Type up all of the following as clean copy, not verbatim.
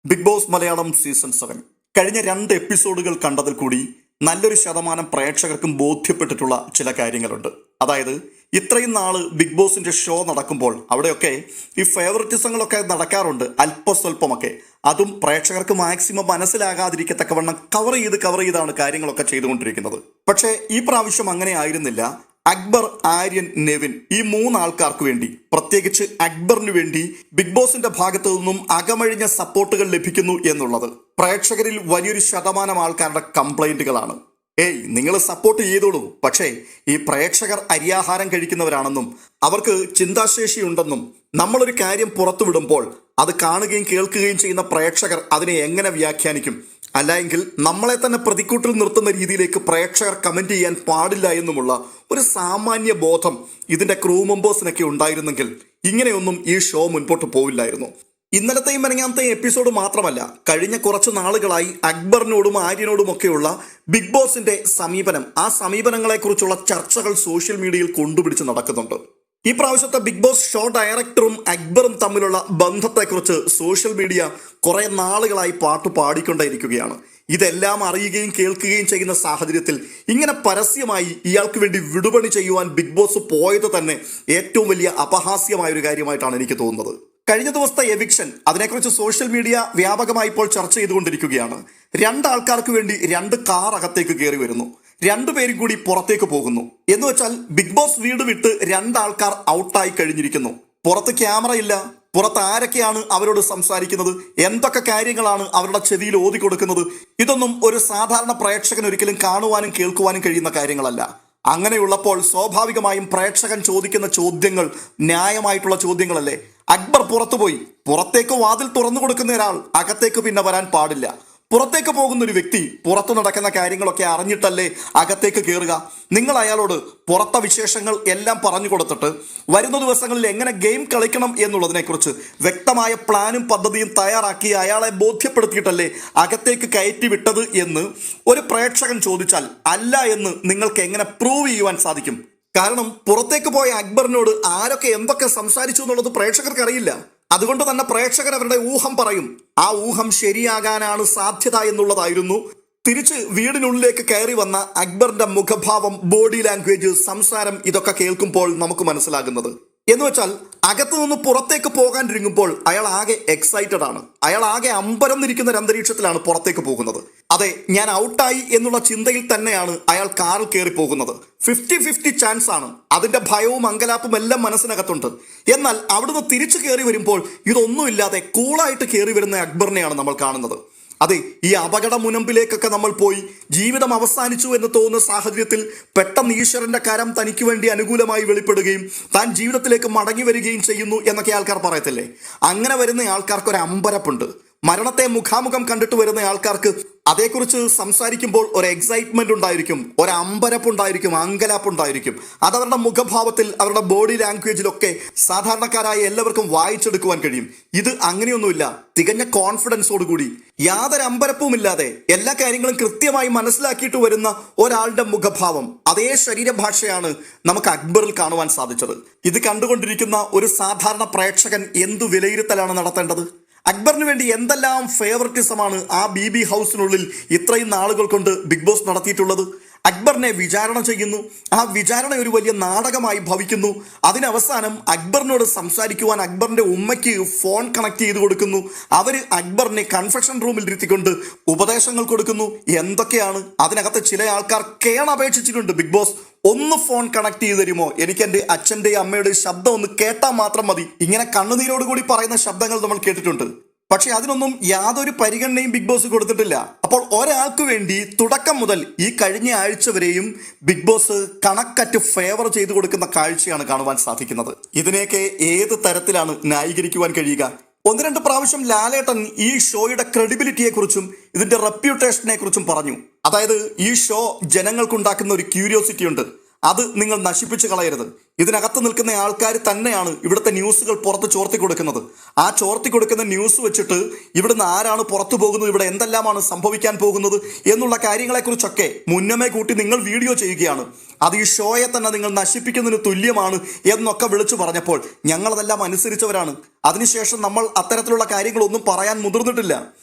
Big boss Malayalam season 7 കഴിഞ്ഞ 2 എപ്പിസോഡുകൾ കണ്ടതിൽ കൂടി നല്ലൊരു ശതമാനം പ്രേക്ഷകർക്കും ബോധ്യപ്പെട്ടിട്ടുള്ള ചില കാര്യങ്ങളുണ്ട്. അതായത് ഇത്രയും നാള് ബിഗ് ബോസിന്റെ ഷോ നടക്കുമ്പോൾ അവിടെയൊക്കെ ഈ ഫേവറിറ്റിസങ്ങളൊക്കെ നടക്കാറുണ്ട്, അല്പസ്വല്പമൊക്കെ. അതും പ്രേക്ഷകർക്ക് മാക്സിമം മനസ്സിലാകാതിരിക്കത്തക്കവണ്ണം കവർ ചെയ്താണ് കാര്യങ്ങളൊക്കെ ചെയ്തുകൊണ്ടിരിക്കുന്നത്. പക്ഷേ ഈ പ്രാവശ്യം അങ്ങനെ ആയിരുന്നില്ല. അക്ബർ, ആര്യൻ, നെവിൻ ഈ 3 ആൾക്കാർക്ക് വേണ്ടി, പ്രത്യേകിച്ച് അക്ബറിന് വേണ്ടി ബിഗ് ബോസിന്റെ ഭാഗത്തു നിന്നും അകമഴിഞ്ഞ സപ്പോർട്ടുകൾ ലഭിക്കുന്നു എന്നുള്ളത് പ്രേക്ഷകരിൽ വലിയൊരു ശതമാനം ആൾക്കാരുടെ കംപ്ലൈന്റുകളാണ്. നിങ്ങൾ സപ്പോർട്ട് ചെയ്തോളൂ, പക്ഷേ ഈ പ്രേക്ഷകർ അരിയാഹാരം കഴിക്കുന്നവരാണെന്നും അവർക്ക് ചിന്താശേഷി ഉണ്ടെന്നും നമ്മളൊരു കാര്യം പുറത്തുവിടുമ്പോൾ അത് കാണുകയും കേൾക്കുകയും ചെയ്യുന്ന പ്രേക്ഷകർ അതിനെ എങ്ങനെ വ്യാഖ്യാനിക്കും, അല്ലെങ്കിൽ നമ്മളെ തന്നെ പ്രതിക്കൂട്ടിൽ നിർത്തുന്ന രീതിയിലേക്ക് പ്രേക്ഷകർ കമന്റ് ചെയ്യാൻ പാടില്ല എന്നുമുള്ള ഒരു സാമാന്യ ബോധം ഇതിന്റെ ക്രൂ മെമ്പേഴ്സിനൊക്കെ ഉണ്ടായിരുന്നെങ്കിൽ ഇങ്ങനെയൊന്നും ഈ ഷോ മുൻപോട്ട് പോവില്ലായിരുന്നു. ഇന്നലത്തെയും മെനങ്ങാമത്തെയും എപ്പിസോഡ് മാത്രമല്ല, കഴിഞ്ഞ കുറച്ച് നാളുകളായി അക്ബറിനോടും ആര്യനോടുമൊക്കെയുള്ള ബിഗ് ബോസിന്റെ സമീപനം, ആ സമീപനങ്ങളെക്കുറിച്ചുള്ള ചർച്ചകൾ സോഷ്യൽ മീഡിയയിൽ കൊണ്ടുപിടിച്ച് നടക്കുന്നുണ്ട്. ഈ പ്രാവശ്യത്തെ ബിഗ് ബോസ് ഷോ ഡയറക്ടറും അക്ബറും തമ്മിലുള്ള ബന്ധത്തെക്കുറിച്ച് സോഷ്യൽ മീഡിയ കുറെ നാളുകളായി പാട്ട് പാടിക്കൊണ്ടേയിരിക്കുകയാണ്. ഇതെല്ലാം അറിയുകയും കേൾക്കുകയും ചെയ്യുന്ന സാഹചര്യത്തിൽ ഇങ്ങനെ പരസ്യമായി ഇയാൾക്ക് വേണ്ടി വിടുപണി ചെയ്യുവാൻ ബിഗ് ബോസ് പോയത് തന്നെ ഏറ്റവും വലിയ അപഹാസ്യമായ ഒരു കാര്യമായിട്ടാണ് എനിക്ക് തോന്നുന്നത്. കഴിഞ്ഞ ദിവസത്തെ എവിക്ഷൻ, അതിനെക്കുറിച്ച് സോഷ്യൽ മീഡിയ വ്യാപകമായി ഇപ്പോൾ ചർച്ച ചെയ്തുകൊണ്ടിരിക്കുകയാണ്. 2 ആൾക്കാർക്ക് വേണ്ടി 2 കാർ അകത്തേക്ക് കയറി വരുന്നു, 2 പേരും കൂടി പുറത്തേക്ക് പോകുന്നു. എന്ന് വെച്ചാൽ ബിഗ് ബോസ് വീട് വിട്ട് 2 ആൾക്കാർ ഔട്ടായി കഴിഞ്ഞിരിക്കുന്നു. പുറത്ത് ക്യാമറ ഇല്ല, പുറത്ത് ആരൊക്കെയാണ് അവരോട് സംസാരിക്കുന്നത്, എന്തൊക്കെ കാര്യങ്ങളാണ് അവരുടെ ചെവിയിൽ ഓതി കൊടുക്കുന്നത്, ഇതൊന്നും ഒരു സാധാരണ പ്രേക്ഷകൻ ഒരിക്കലും കാണുവാനും കേൾക്കുവാനും കഴിയുന്ന കാര്യങ്ങളല്ല. അങ്ങനെയുള്ളപ്പോൾ സ്വാഭാവികമായും പ്രേക്ഷകൻ ചോദിക്കുന്ന ചോദ്യങ്ങൾ ന്യായമായിട്ടുള്ള ചോദ്യങ്ങളല്ലേ. അക്ബർ പുറത്തുപോയി, പുറത്തേക്ക് വാതിൽ തുറന്നു കൊടുക്കുന്ന ഒരാൾ അകത്തേക്ക് പിന്നെ വരാൻ പാടില്ല. പുറത്തേക്ക് പോകുന്ന ഒരു വ്യക്തി പുറത്തു നടക്കുന്ന കാര്യങ്ങളൊക്കെ അറിഞ്ഞിട്ടല്ലേ അകത്തേക്ക് കയറുക. നിങ്ങൾ അയാളോട് പുറത്തെ വിശേഷങ്ങൾ എല്ലാം പറഞ്ഞു കൊടുത്തിട്ട് വരുന്ന ദിവസങ്ങളിൽ എങ്ങനെ ഗെയിം കളിക്കണം എന്നുള്ളതിനെക്കുറിച്ച് വ്യക്തമായ പ്ലാനും പദ്ധതിയും തയ്യാറാക്കി അയാളെ ബോധ്യപ്പെടുത്തിയിട്ടല്ലേ അകത്തേക്ക് കയറ്റി വിട്ടത് എന്ന് ഒരു പ്രേക്ഷകൻ ചോദിച്ചാൽ അല്ല എന്ന് നിങ്ങൾക്ക് എങ്ങനെ പ്രൂവ് ചെയ്യുവാൻ സാധിക്കും? കാരണം പുറത്തേക്ക് പോയ അക്ബറിനോട് ആരൊക്കെ എന്തൊക്കെ സംസാരിച്ചു എന്നുള്ളത് പ്രേക്ഷകർക്ക് അറിയില്ല. അതുകൊണ്ട് തന്നെ പ്രേക്ഷകർ അവരുടെ ഊഹം പറയും. ആ ഊഹം ശരിയാകാനാണ് സാധ്യത എന്നുള്ളതായിരുന്നു തിരിച്ച് വീടിനുള്ളിലേക്ക് കയറി വന്ന അക്ബറിന്റെ മുഖഭാവം, ബോഡി ലാംഗ്വേജ്, സംസാരം ഇതൊക്കെ കേൾക്കുമ്പോൾ നമുക്ക് മനസ്സിലാകുന്നത്. എന്ന് വെച്ചാൽ അകത്തു നിന്ന് പുറത്തേക്ക് പോകാനിരിക്കുമ്പോൾ അയാൾ ആകെ എക്സൈറ്റഡ് ആണ്, അയാൾ ആകെ അമ്പരന്നിരിക്കുന്ന ഒരു അന്തരീക്ഷത്തിലാണ് പുറത്തേക്ക് പോകുന്നത്. അതെ, ഞാൻ ഔട്ടായി എന്നുള്ള ചിന്തയിൽ തന്നെയാണ് അയാൾ കാറിൽ കയറി പോകുന്നത്. 50-50 ചാൻസ് ആണ്. അതിന്റെ ഭയവും അങ്കലാപ്പും എല്ലാം മനസ്സിനകത്തുണ്ട്. എന്നാൽ അവിടുന്ന് തിരിച്ചു കയറി വരുമ്പോൾ ഇതൊന്നുമില്ലാതെ കൂളായിട്ട് കയറി വരുന്ന അക്ബറിനെയാണ് നമ്മൾ കാണുന്നത്. അതെ, ഈ അപകട മുനമ്പിലേക്കൊക്കെ നമ്മൾ പോയി ജീവിതം അവസാനിച്ചു എന്ന് തോന്നുന്ന സാഹചര്യത്തിൽ പെട്ടെന്ന് ഈശ്വരന്റെ കരം തനിക്ക് വേണ്ടി അനുകൂലമായി വെളിപ്പെടുകയും താൻ ജീവിതത്തിലേക്ക് മടങ്ങി വരികയും ചെയ്യുന്നു എന്നൊക്കെ ആൾക്കാർ പറയത്തില്ലേ. അങ്ങനെ വരുന്ന ആൾക്കാർക്ക് ഒരു അമ്പരപ്പുണ്ട്. മരണത്തെ മുഖാമുഖം കണ്ടിട്ട് വരുന്ന ആൾക്കാർക്ക് അതേക്കുറിച്ച് സംസാരിക്കുമ്പോൾ ഒരു എക്സൈറ്റ്മെന്റ് ഉണ്ടായിരിക്കും, ഒരു അമ്പരപ്പുണ്ടായിരിക്കും, അങ്കലാപ്പുണ്ടായിരിക്കും. അതവരുടെ മുഖഭാവത്തിൽ, അവരുടെ ബോഡി ലാംഗ്വേജിലൊക്കെ സാധാരണക്കാരായ എല്ലാവർക്കും വായിച്ചെടുക്കുവാൻ കഴിയും. ഇത് അങ്ങനെയൊന്നുമില്ല. തികഞ്ഞ കോൺഫിഡൻസോടുകൂടി, യാതൊരു അമ്പരപ്പുമില്ലാതെ എല്ലാ കാര്യങ്ങളും കൃത്യമായി മനസ്സിലാക്കിയിട്ട് വരുന്ന ഒരാളുടെ മുഖഭാവം, അതേ ശരീരഭാഷയാണ് നമുക്ക് അക്ബറിൽ കാണുവാൻ സാധിച്ചത്. ഇത് കണ്ടുകൊണ്ടിരിക്കുന്ന ഒരു സാധാരണ പ്രേക്ഷകൻ എന്തു വിലയിരുത്തലാണ് നടത്തേണ്ടത്? അക്ബറിന് വേണ്ടി എന്തെല്ലാം ഫേവറിറ്റിസമാണ് ആ BB ഹൗസിനുള്ളിൽ ഇത്രയും നാളുകൾ കൊണ്ട് ബിഗ് ബോസ് നടത്തിയിട്ടുള്ളത്. അക്ബറിനെ വിചാരണ ചെയ്യുന്നു, ആ വിചാരണ ഒരു വലിയ നാടകമായി ഭവിക്കുന്നു. അതിനവസാനം അക്ബറിനോട് സംസാരിക്കുവാൻ അക്ബറിന്റെ ഉമ്മയ്ക്ക് ഫോൺ കണക്ട് ചെയ്ത് കൊടുക്കുന്നു. അവര് അക്ബറിനെ കൺഫെഷൻ റൂമിൽ ഇരുത്തിക്കൊണ്ട് ഉപദേശങ്ങൾ കൊടുക്കുന്നു. എന്തൊക്കെയാണ് അതിനകത്ത് ചില ആൾക്കാർ കേണപേക്ഷിച്ചിട്ടുണ്ട്, ബിഗ് ബോസ് ഒന്ന് ഫോൺ കണക്ട് ചെയ്ത് തരുമോ, എനിക്ക് എൻ്റെ അച്ഛൻ്റെയും അമ്മയുടെയും ശബ്ദം ഒന്ന് കേട്ടാൽ മാത്രം മതി. ഇങ്ങനെ കണ്ണുനീരോടുകൂടി പറയുന്ന ശബ്ദങ്ങൾ നമ്മൾ കേട്ടിട്ടുണ്ട്. പക്ഷെ അതിനൊന്നും യാതൊരു പരിഗണനയും ബിഗ് ബോസ് കൊടുത്തിട്ടില്ല. അപ്പോൾ ഒരാൾക്ക് വേണ്ടി തുടക്കം മുതൽ ഈ കഴിഞ്ഞ ആഴ്ച വരെയും ബിഗ് ബോസ് കണക്കറ്റ് ഫേവർ ചെയ്തു കൊടുക്കുന്ന കാഴ്ചയാണ് കാണുവാൻ സാധിക്കുന്നത്. ഇതിനെയൊക്കെ ഏത് തരത്തിലാണ് ന്യായീകരിക്കുവാൻ കഴിയുക? 1-2 പ്രാവശ്യം ലാലേട്ടൻ ഈ ഷോയുടെ ക്രെഡിബിലിറ്റിയെ കുറിച്ചും ഇതിന്റെ റെപ്യൂട്ടേഷനെ കുറിച്ചും പറഞ്ഞു. അതായത് ഈ ഷോ ജനങ്ങൾക്കുണ്ടാക്കുന്ന ഒരു ക്യൂരിയോസിറ്റി ഉണ്ട്, അത് നിങ്ങൾ നശിപ്പിച്ച് കളയരുത്. ഇതിനകത്ത് നിൽക്കുന്ന ആൾക്കാർ തന്നെയാണ് ഇവിടുത്തെ ന്യൂസുകൾ പുറത്ത് ചോർത്തി കൊടുക്കുന്നത്. ആ ചോർത്തി കൊടുക്കുന്ന ന്യൂസ് വെച്ചിട്ട് ഇവിടുന്ന് ആരാണ് പുറത്തു പോകുന്നത്, ഇവിടെ എന്തെല്ലാമാണ് സംഭവിക്കാൻ പോകുന്നത് എന്നുള്ള കാര്യങ്ങളെക്കുറിച്ചൊക്കെ മുന്നമേ കൂട്ടി നിങ്ങൾ വീഡിയോ ചെയ്യുകയാണ്. അത് ഈ ഷോയെ തന്നെ നിങ്ങൾ നശിപ്പിക്കുന്നതിന് തുല്യമാണ് എന്നൊക്കെ വിളിച്ചു പറഞ്ഞപ്പോൾ ഞങ്ങളതെല്ലാം അനുസരിച്ചവരാണ്. അതിനുശേഷം നമ്മൾ അത്തരത്തിലുള്ള കാര്യങ്ങളൊന്നും പറയാൻ മുതിർന്നിട്ടില്ല.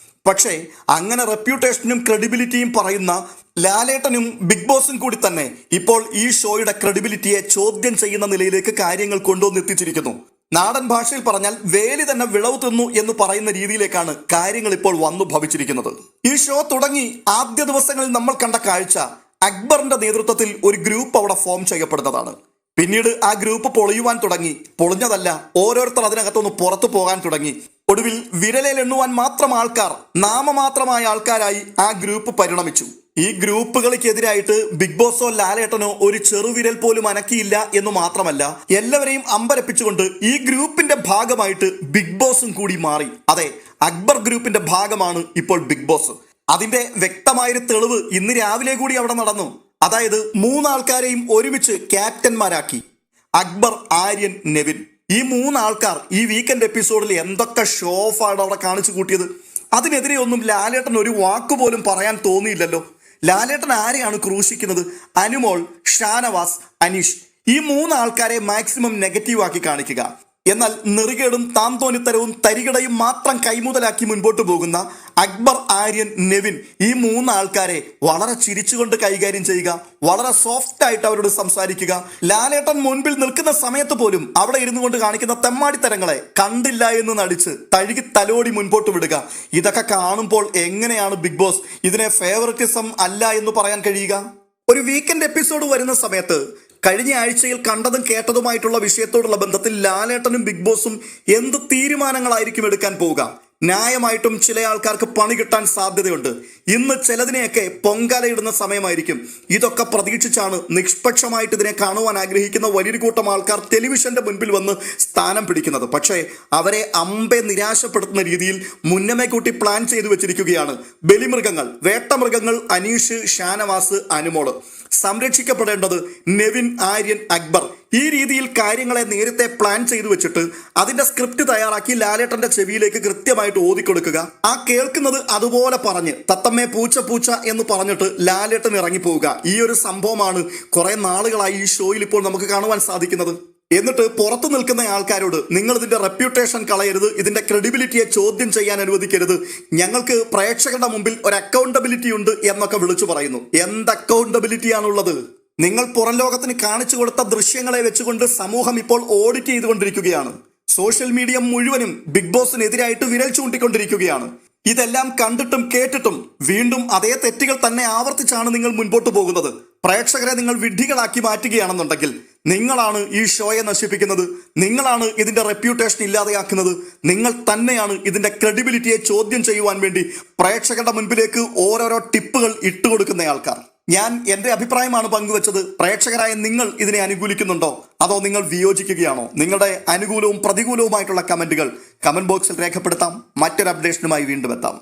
പക്ഷേ അങ്ങനെ റെപ്യൂട്ടേഷനും ക്രെഡിബിലിറ്റിയും പറയുന്ന ലാലേട്ടനും ബിഗ് ബോസും കൂടി തന്നെ ഇപ്പോൾ ഈ ഷോയുടെ ക്രെഡിബിലിറ്റിയെ ചോദ്യം ചെയ്യുന്ന നിലയിലേക്ക് കാര്യങ്ങൾ കൊണ്ടുവന്നെത്തിച്ചിരിക്കുന്നു. നാടൻ ഭാഷയിൽ പറഞ്ഞാൽ വേലി തന്നെ വിളവ് തിന്നു എന്ന് പറയുന്ന രീതിയിലേക്കാണ് കാര്യങ്ങൾ ഇപ്പോൾ വന്നു ഭവിച്ചിരിക്കുന്നത്. ഈ ഷോ തുടങ്ങി ആദ്യ ദിവസങ്ങളിൽ നമ്മൾ കണ്ട കാഴ്ച അക്ബറിന്റെ നേതൃത്വത്തിൽ ഒരു ഗ്രൂപ്പ് അവിടെ ഫോം ചെയ്യപ്പെടുന്നതാണ്. പിന്നീട് ആ ഗ്രൂപ്പ് പൊളിയുവാൻ തുടങ്ങി. പൊളിഞ്ഞതല്ല, ഓരോരുത്തർ അതിനകത്തൊന്ന് പുറത്തു പോകാൻ തുടങ്ങി. ഒടുവിൽ വിരലിൽ എണ്ണുവാൻ മാത്രം ആൾക്കാർ, നാമമാത്രമായ ആൾക്കാരായി ആ ഗ്രൂപ്പ് പരിണമിച്ചു. ഈ ഗ്രൂപ്പുകൾക്കെതിരായിട്ട് ബിഗ് ബോസോ ലാലേട്ടനോ ഒരു ചെറുവിരൽ പോലും അനക്കിയില്ല എന്ന് മാത്രമല്ല, എല്ലാവരെയും അമ്പരപ്പിച്ചുകൊണ്ട് ഈ ഗ്രൂപ്പിന്റെ ഭാഗമായിട്ട് ബിഗ് ബോസും കൂടി മാറി. അതെ, അക്ബർ ഗ്രൂപ്പിന്റെ ഭാഗമാണ് ഇപ്പോൾ ബിഗ് ബോസ്. അതിന്റെ വ്യക്തമായൊരു തെളിവ് ഇന്ന് രാവിലെ കൂടി അവിടെ നടന്നു. അതായത് 3 ആൾക്കാരെയും ഒരുമിച്ച് ക്യാപ്റ്റന്മാരാക്കി. അക്ബർ, ആര്യൻ, നെവിൻ. ഈ 3 ആൾക്കാർ ഈ വീക്കെൻഡ് എപ്പിസോഡിൽ എന്തൊക്കെ ഷോ ഓഫാണ് അവിടെ കാണിച്ചു കൂട്ടിയത്. അതിനെതിരെ ഒന്നും ലാലേട്ടൻ ഒരു വാക്കുപോലും പറയാൻ തോന്നിയില്ലല്ലോ. ലാലേട്ടൻ ആരെയാണ് ക്രൂശിക്കുന്നത്? അനുമോൾ, ഷാനവാസ്, അനീഷ്. ഈ 3 ആൾക്കാരെ മാക്സിമം നെഗറ്റീവ് ആക്കി കാണിക്കുക. എന്നാൽ നെറുകേടും താന്തോന്നിത്തരവും തരികിടയും മാത്രം കൈമുതലാക്കി മുൻപോട്ട് പോകുന്ന അക്ബർ, ആര്യൻ, നെവിൻ, ഈ 3 ആൾക്കാരെ വളരെ ചിരിച്ചുകൊണ്ട് കൈകാര്യം ചെയ്യുക, വളരെ സോഫ്റ്റ് ആയിട്ട് അവരോട് സംസാരിക്കുക. ലാലേട്ടൻ മുൻപിൽ നിൽക്കുന്ന സമയത്ത് പോലും അവിടെ ഇരുന്നു കൊണ്ട് കാണിക്കുന്ന തെമ്മാടിത്തരങ്ങളെ കണ്ടില്ല എന്ന് നടിച്ച് തഴുകി തലോടി മുൻപോട്ട് വിടുക. ഇതൊക്കെ കാണുമ്പോൾ എങ്ങനെയാണ് ബിഗ് ബോസ് ഇതിനെ ഫേവറിറ്റിസം അല്ല എന്ന് പറയാൻ കഴിയുക? ഒരു വീക്കെൻഡ് എപ്പിസോഡ് വരുന്ന സമയത്ത് കഴിഞ്ഞ ആഴ്ചയിൽ കണ്ടതും കേട്ടതുമായിട്ടുള്ള വിഷയത്തോടുള്ള ബന്ധത്തിൽ ലാലേട്ടനും ബിഗ് ബോസും എന്ത് തീരുമാനങ്ങളായിരിക്കും എടുക്കാൻ പോവുക? ന്യായമായിട്ടും ചില ആൾക്കാർക്ക് പണി കിട്ടാൻ സാധ്യതയുണ്ട്. ഇന്ന് ചിലതിനെയൊക്കെ പൊങ്കാലയിടുന്ന സമയമായിരിക്കും. ഇതൊക്കെ പ്രതീക്ഷിച്ചാണ് നിഷ്പക്ഷമായിട്ട് ഇതിനെ കാണുവാൻ ആഗ്രഹിക്കുന്ന വലിയൊരു കൂട്ടം ആൾക്കാർ ടെലിവിഷന്റെ മുൻപിൽ വന്ന് സ്ഥാനം പിടിക്കുന്നത്. പക്ഷേ അവരെ അമ്പെ നിരാശപ്പെടുത്തുന്ന രീതിയിൽ മുന്നമേ കൂട്ടി പ്ലാൻ ചെയ്തു വെച്ചിരിക്കുകയാണ് ബലിമൃഗങ്ങൾ, വേട്ടമൃഗങ്ങൾ, അനീഷ്, ഷാനവാസ്, അനുമോള്. സംരക്ഷിക്കപ്പെടേണ്ടത് നെവിൻ, ആര്യൻ, അക്ബർ. ഈ രീതിയിൽ കാര്യങ്ങളെ നേരത്തെ പ്ലാൻ ചെയ്തു വെച്ചിട്ട് അതിന്റെ സ്ക്രിപ്റ്റ് തയ്യാറാക്കി ലാലേട്ടന്റെ ചെവിയിലേക്ക് കൃത്യമായിട്ട് ഓതിക്കൊടുക്കുക. ആ കേൾക്കുന്നത് അതുപോലെ പറഞ്ഞ് തത്തമ്മേ പൂച്ച പൂച്ച എന്ന് പറഞ്ഞിട്ട് ലാലേട്ടൻ ഇറങ്ങിപ്പോവുക. ഈ ഒരു സംഭവമാണ് കുറെ നാളുകളായി ഈ ഷോയിൽ ഇപ്പോൾ നമുക്ക് കാണുവാൻ സാധിക്കുന്നത്. എന്നിട്ട് പുറത്തു നിൽക്കുന്ന ആൾക്കാരോട് നിങ്ങൾ ഇതിന്റെ റെപ്യൂട്ടേഷൻ കളയരുത്, ഇതിന്റെ ക്രെഡിബിലിറ്റിയെ ചോദ്യം ചെയ്യാൻ അനുവദിക്കരുത്, ഞങ്ങൾക്ക് പ്രേക്ഷകരുടെ മുമ്പിൽ ഒരു അക്കൗണ്ടബിലിറ്റി ഉണ്ട് എന്നൊക്കെ വിളിച്ചു പറയുന്നു. എന്ത് അക്കൗണ്ടബിലിറ്റിയാണുള്ളത്? നിങ്ങൾ പുറം ലോകത്തിന് കാണിച്ചു കൊടുത്ത ദൃശ്യങ്ങളെ വെച്ചുകൊണ്ട് സമൂഹം ഇപ്പോൾ ഓഡിറ്റ് ചെയ്തുകൊണ്ടിരിക്കുകയാണ്. സോഷ്യൽ മീഡിയ മുഴുവനും ബിഗ് ബോസിനെതിരായിട്ട് വിരൽ ചൂണ്ടിക്കൊണ്ടിരിക്കുകയാണ്. ഇതെല്ലാം കണ്ടിട്ടും കേട്ടിട്ടും വീണ്ടും അതേ തെറ്റുകൾ തന്നെ ആവർത്തിച്ചാണ് നിങ്ങൾ മുൻപോട്ട് പോകുന്നത്. പ്രേക്ഷകരെ നിങ്ങൾ വിഡ്ഢികളാക്കി മാറ്റുകയാണെന്നുണ്ടെങ്കിൽ നിങ്ങളാണ് ഈ ഷോയെ നശിപ്പിക്കുന്നത്, നിങ്ങളാണ് ഇതിന്റെ റെപ്യൂട്ടേഷൻ ഇല്ലാതെയാക്കുന്നത്, നിങ്ങൾ തന്നെയാണ് ഇതിന്റെ ക്രെഡിബിലിറ്റിയെ ചോദ്യം ചെയ്യുവാൻ വേണ്ടി പ്രേക്ഷകരുടെ മുൻപിലേക്ക് ഓരോരോ ടിപ്പുകൾ ഇട്ടുകൊടുക്കുന്ന ആൾക്കാർ. ഞാൻ എൻ്റെ അഭിപ്രായമാണ് പങ്കുവച്ചത്. പ്രേക്ഷകരായ നിങ്ങൾ ഇതിനെ അനുകൂലിക്കുന്നുണ്ടോ അതോ നിങ്ങൾ വിയോജിക്കുകയാണോ? നിങ്ങളുടെ അനുകൂലവും പ്രതികൂലവുമായിട്ടുള്ള കമന്റുകൾ കമന്റ് ബോക്സിൽ രേഖപ്പെടുത്താം. മറ്റൊരു അപ്ഡേഷനുമായി വീണ്ടും എത്താം.